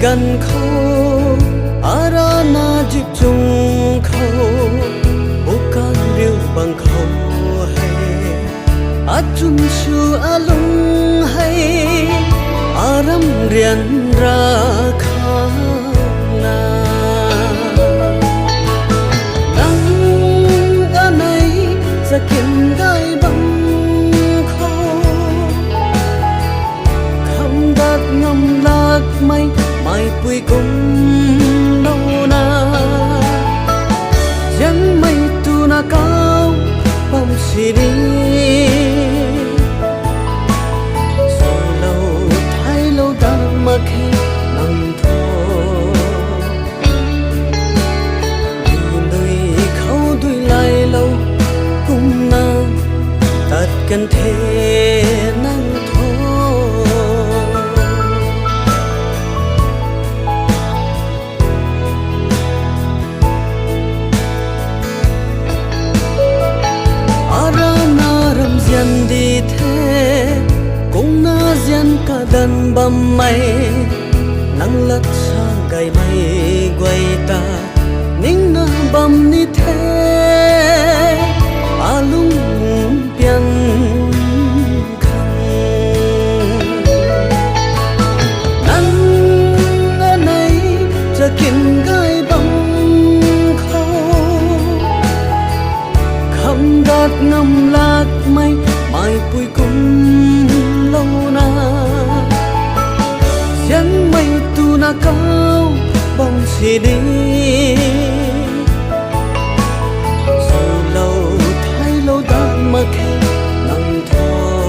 gần khâu arana dịp chung khâu bố can rêu bằng khâu hay achun chu alung hay aram rian ra khana nang anai sakin gai bang khâu kham dat ngam lạc mai mai pui cùng đâu na dân mây tu na cao bom xì đi rồi lâu thái lâu đã mà khi nằm thô đi nơi khâu đuôi lại lâu cùng na tạt cần thế năng thô dân đi thế cũng na dân cả đàn bầm mây nắng lất sang gai mây quay ta nín na bầm ni thế alung pian khăn nắng nàyจะกินเกยบังเขาคำดัดงำลากไม่mai pui cùng lâu na dân mây tu na cao bom xì đi dù lâu thái lâu đã mà khi nằm thô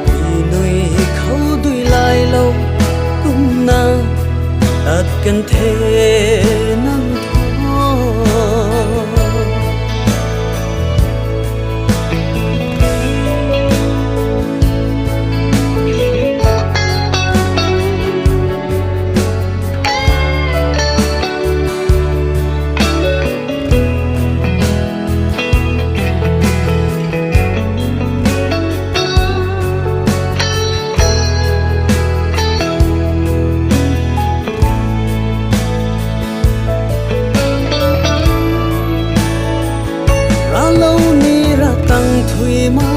vì nơi khâu đuôi lại lâu cũng na đặt cần thế nằm thô thui ma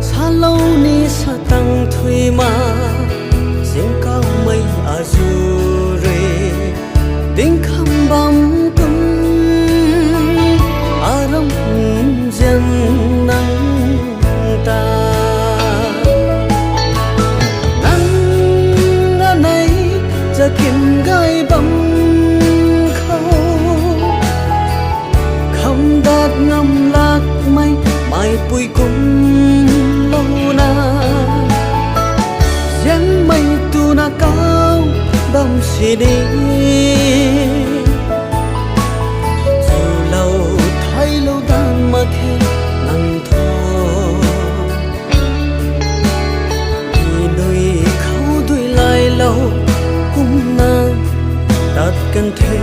sa lâu ni sa tăng thui ma riêng cao mây azure tiếng khăm bám cấm aram dân nắng ta nắng nàyจะกินไก่บำเขาคำดัดงำลากไม่mai pui cùng lâu na dân mây tu na cao bom xì đi dù lâu thái lâu đã mà khi nằm thô vì nơi khâu đuôi lại lâu cũng na đặt cần thế